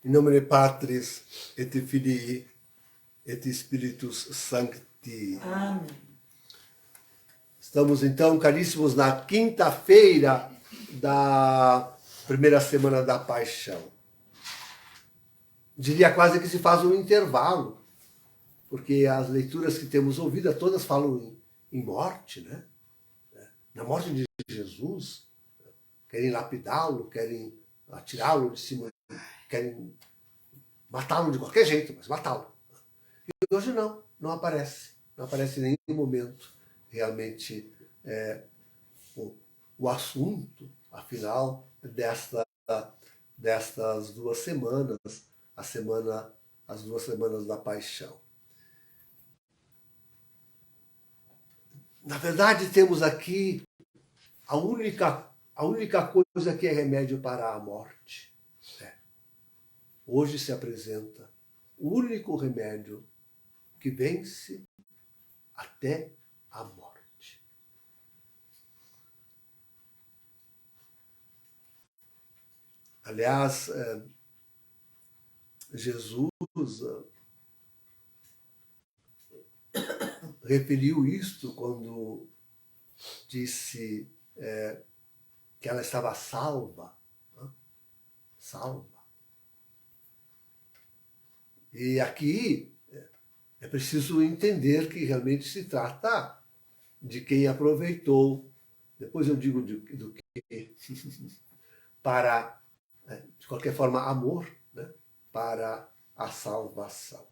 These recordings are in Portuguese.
In nomine Patris et Filii et Spiritus Sancti. Amém. Estamos então, caríssimos, na quinta-feira da primeira semana da Paixão. Diria quase que se faz um intervalo, porque as leituras que temos ouvido, todas falam em morte, né? Na morte de Jesus, querem lapidá-lo, querem atirá-lo de cima, querem matá-lo de qualquer jeito, mas matá-lo. E hoje não aparece. Não aparece em nenhum momento realmente o assunto, afinal, destas 2 semanas, as 2 semanas da Paixão. Na verdade, temos aqui a única coisa que é remédio para a morte. Hoje se apresenta o único remédio que vence até a morte. Aliás, Jesus referiu isto quando disse que ela estava salva. Salva. E aqui é preciso entender que realmente se trata de quem aproveitou, depois eu digo do que, para, de qualquer forma, amor, né, para a salvação.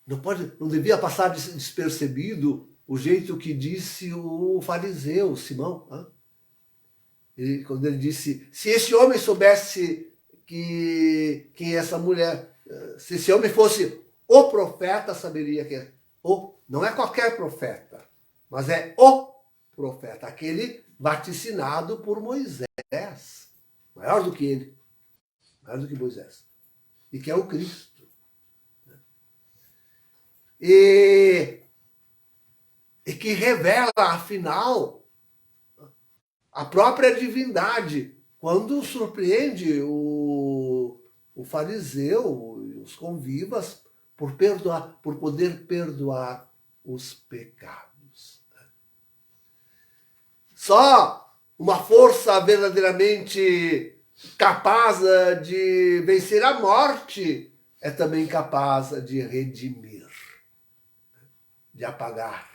Não devia passar despercebido o jeito que disse o fariseu, Simão. Quando ele disse, se esse homem soubesse quem é essa mulher, se esse homem fosse o profeta, saberia que é. Não é qualquer profeta, mas é o profeta, aquele vaticinado por Moisés, maior do que ele, maior do que Moisés, e que é o Cristo. E que revela, afinal, a própria divindade, quando surpreende o fariseu e os convivas por poder perdoar os pecados. Só uma força verdadeiramente capaz de vencer a morte é também capaz de redimir, de apagar,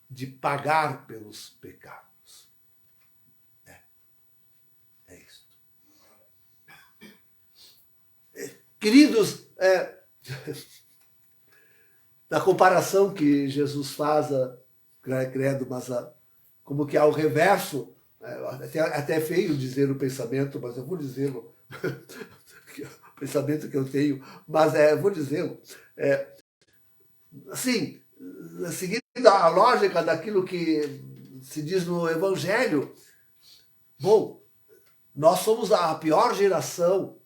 de pagar pelos pecados. É isso. Queridos, na comparação que Jesus faz, credo, mas como que ao reverso, até é feio dizer o pensamento, mas eu vou dizê-lo, o pensamento que eu tenho, mas vou dizê-lo. Assim, seguindo a lógica daquilo que se diz no Evangelho, bom, nós somos a pior geração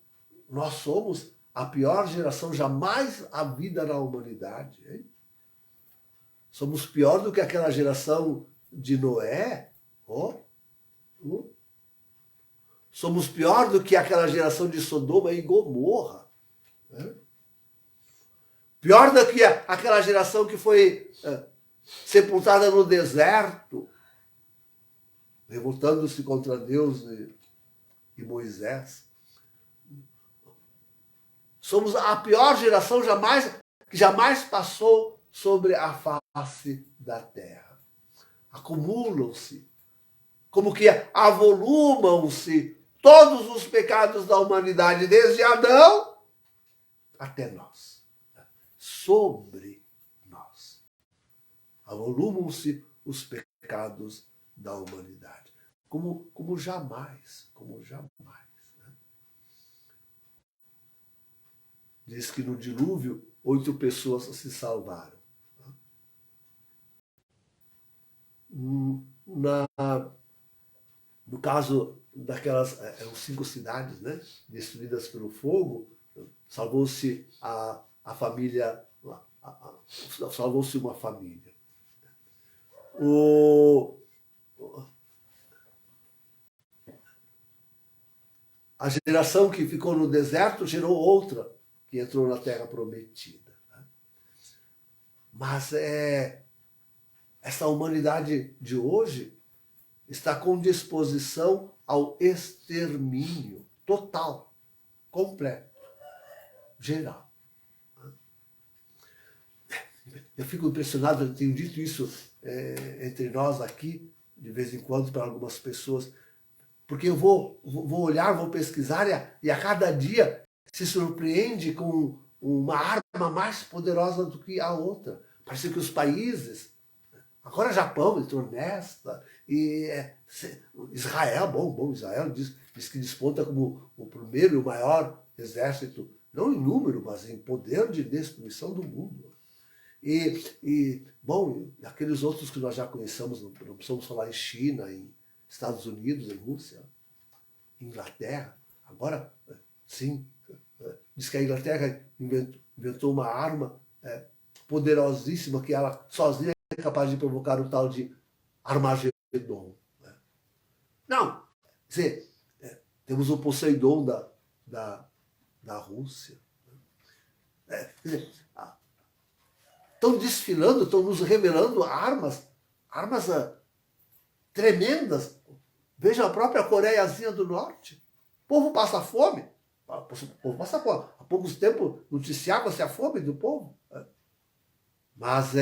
jamais havida na humanidade. Hein? Somos pior do que aquela geração de Noé. Somos pior do que aquela geração de Sodoma e Gomorra. Né? Pior do que aquela geração que foi sepultada no deserto, revoltando-se contra Deus e Moisés. Somos a pior geração que jamais passou sobre a face da terra. Acumulam-se, como que avolumam-se todos os pecados da humanidade, desde Adão até nós. Sobre nós. Avolumam-se os pecados da humanidade. Como jamais. Né? Diz que no dilúvio 8 pessoas se salvaram. No caso daquelas 5 cidades, né, destruídas pelo fogo, salvou-se a família, salvou-se uma família. A geração que ficou no deserto gerou outra que entrou na Terra Prometida. Mas essa humanidade de hoje está com disposição ao extermínio total, completo, geral. Eu fico impressionado, eu tenho dito isso entre nós aqui, de vez em quando, para algumas pessoas, porque eu vou olhar, vou pesquisar e a cada dia se surpreende com uma arma mais poderosa do que a outra. Parece que os países, agora Japão entrou nesta, e Israel, Israel diz que desponta como o primeiro e o maior exército, não em número, mas em poder de destruição do mundo. Bom, aqueles outros que nós já conhecemos, não precisamos falar em China, em Estados Unidos, em Rússia, Inglaterra. Agora, sim, diz que a Inglaterra inventou uma arma poderosíssima que ela sozinha é capaz de provocar o tal de Armagedon. Não, quer dizer, temos o Poseidon da Rússia. Quer dizer, estão desfilando, estão nos revelando armas tremendas. Veja a própria Coreiazinha do Norte. O povo passa fome. O povo passa fome. Há poucos tempos noticiava-se a fome do povo. Mas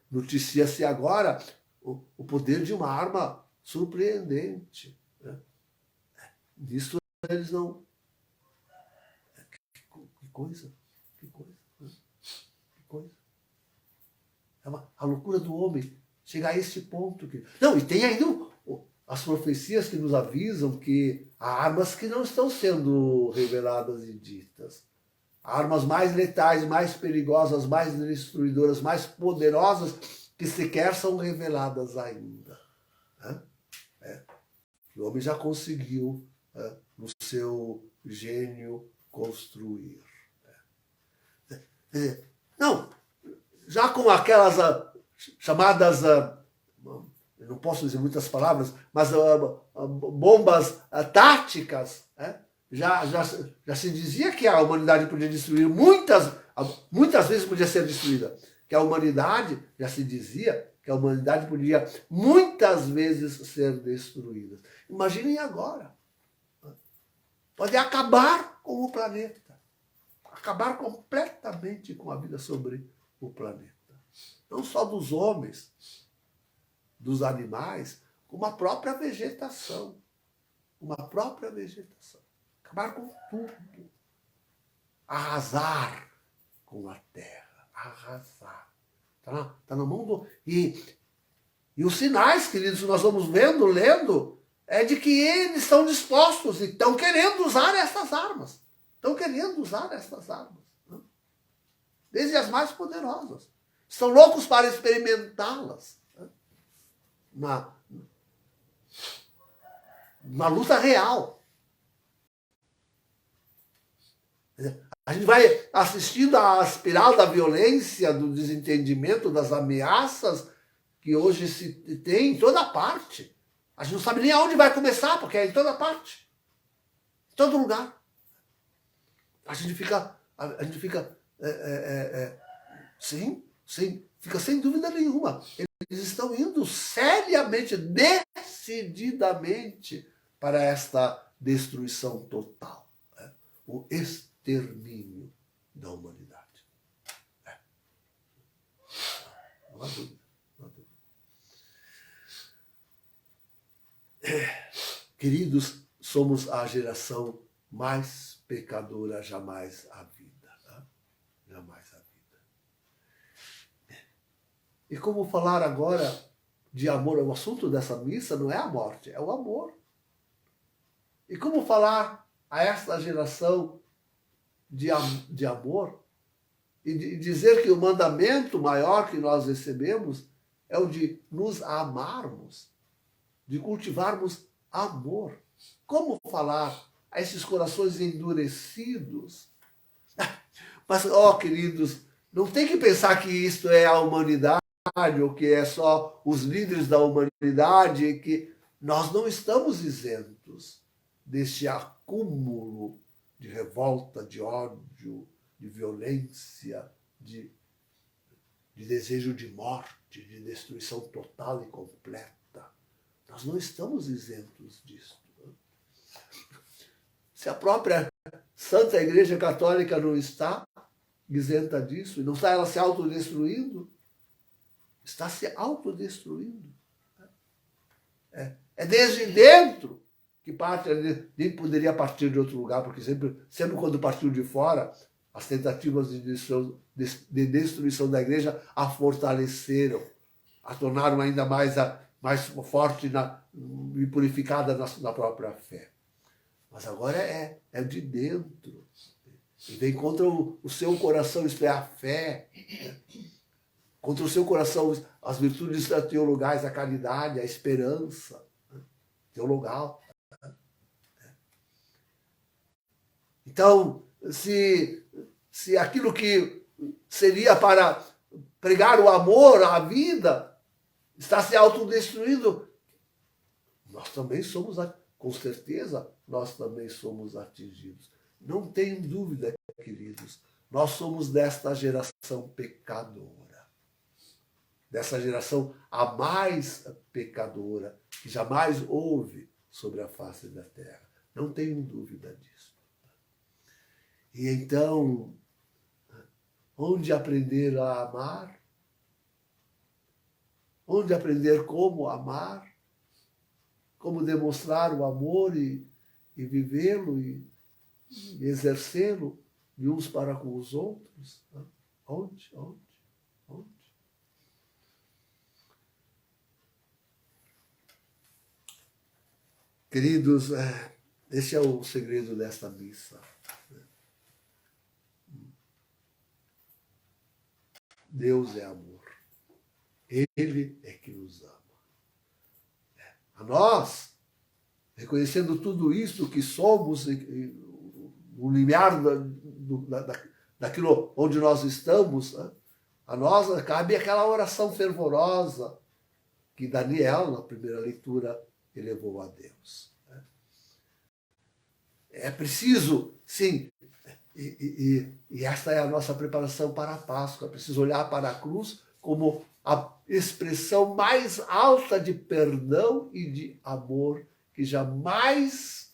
noticia-se agora o poder de uma arma surpreendente. Nisso eles não... Que coisa. A loucura do homem chega a esse ponto. Não, e tem ainda as profecias que nos avisam que há armas que não estão sendo reveladas e ditas. Há armas mais letais, mais perigosas, mais destruidoras, mais poderosas, que sequer são reveladas ainda. O homem já conseguiu, no seu gênio, construir. Não, já com aquelas chamadas, eu não posso dizer muitas palavras, mas bombas táticas, já se dizia que a humanidade podia destruir, muitas vezes podia ser destruída, que a humanidade, já se dizia que a humanidade podia muitas vezes ser destruída. Imaginem agora, pode acabar com o planeta, acabar completamente com a vida sobre o planeta. Não só dos homens, dos animais, como a própria vegetação. Acabar com tudo. Arrasar com a terra. Arrasar. Está na mão do... E os sinais, queridos, que nós vamos vendo, lendo, é de que eles estão dispostos e estão querendo usar essas armas. Desde as mais poderosas. Estão loucos para experimentá-las. Na luta real. A gente vai assistindo à espiral da violência, do desentendimento, das ameaças que hoje se tem em toda parte. A gente não sabe nem aonde vai começar, porque é em toda parte. Em todo lugar. A gente fica sim, fica sem dúvida nenhuma. Eles estão indo seriamente, decididamente para esta destruição total. O extermínio da humanidade. Não há dúvida. Queridos, somos a geração mais pecadora jamais a vida. Jamais a vida. E como falar agora de amor? O assunto dessa missa não é a morte, é o amor. E como falar a esta geração de amor e de dizer que o mandamento maior que nós recebemos é o de nos amarmos, de cultivarmos amor. Como falar a esses corações endurecidos? Mas, queridos, não tem que pensar que isto é a humanidade ou que é só os líderes da humanidade, que nós não estamos isentos. deste acúmulo de revolta, de ódio, de violência, de desejo de morte, de destruição total e completa. Nós não estamos isentos disso. Se a própria Santa Igreja Católica não está isenta disso, e não está ela se autodestruindo, está se autodestruindo. É desde dentro que parte, nem poderia partir de outro lugar, porque sempre quando partiu de fora, as tentativas de destruição da igreja a fortaleceram, a tornaram ainda mais forte e purificada na própria fé. Mas agora é de dentro. E vem contra o seu coração, isto é, a fé. Contra o seu coração, as virtudes teologais, a caridade, a esperança teologal. Então, se aquilo que seria para pregar o amor, a vida, está se autodestruindo, nós também somos, com certeza, nós também somos atingidos. Não tenham dúvida, queridos, nós somos desta geração pecadora. Dessa geração a mais pecadora que jamais houve sobre a face da terra. Não tenham dúvida disso. E então, onde aprender a amar? Onde aprender como amar? Como demonstrar o amor e vivê-lo e exercê-lo de uns para com os outros? Onde? Queridos, esse é o segredo desta missa. Deus é amor. Ele é que nos ama. A nós, reconhecendo tudo isso que somos, no limiar daquilo onde nós estamos, a nós cabe aquela oração fervorosa que Daniel, na primeira leitura, elevou a Deus. É preciso, sim, e esta é a nossa preparação para a Páscoa. É preciso olhar para a cruz como a expressão mais alta de perdão e de amor que jamais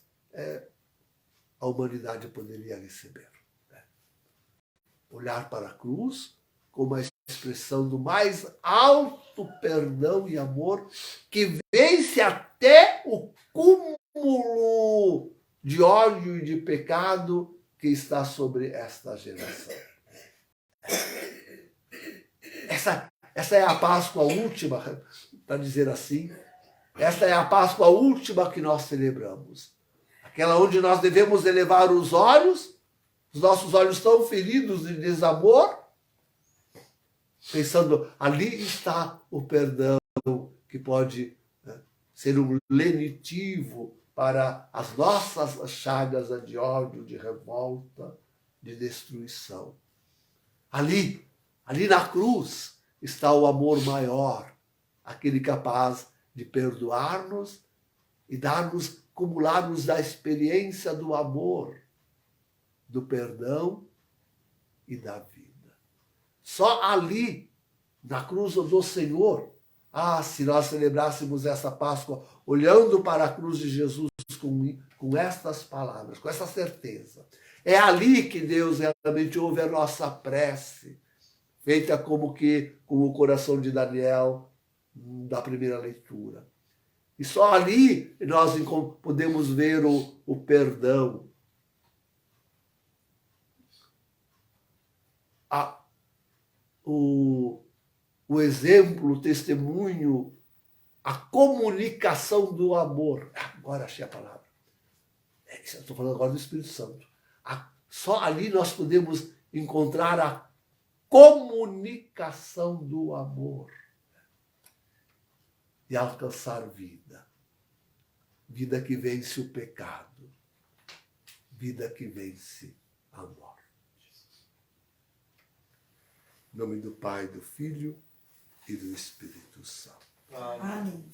a humanidade poderia receber. Olhar para a cruz como a expressão do mais alto perdão e amor que vence até o cúmulo de ódio e de pecado que está sobre esta geração. Essa é a Páscoa última, para dizer assim. Esta é a Páscoa última que nós celebramos. Aquela onde nós devemos elevar os olhos, os nossos olhos tão feridos de desamor, pensando, ali está o perdão que pode ser um lenitivo para as nossas chagas de ódio, de revolta, de destruição. Ali na cruz, está o amor maior, aquele capaz de perdoar-nos e dar-nos, acumular-nos da experiência do amor, do perdão e da vida. Só ali, na cruz do Senhor, se nós celebrássemos essa Páscoa olhando para a cruz de Jesus com estas palavras, com essa certeza, é ali que Deus realmente ouve a nossa prece, feita como que com o coração de Daniel da primeira leitura. E só ali nós podemos ver o perdão, o exemplo, o testemunho, a comunicação do amor. Agora achei a palavra. Estou falando agora do Espírito Santo. Só ali nós podemos encontrar a comunicação do amor e alcançar vida. Vida que vence o pecado. Vida que vence a morte. Em nome do Pai, do Filho e do Espírito Santo. Amém.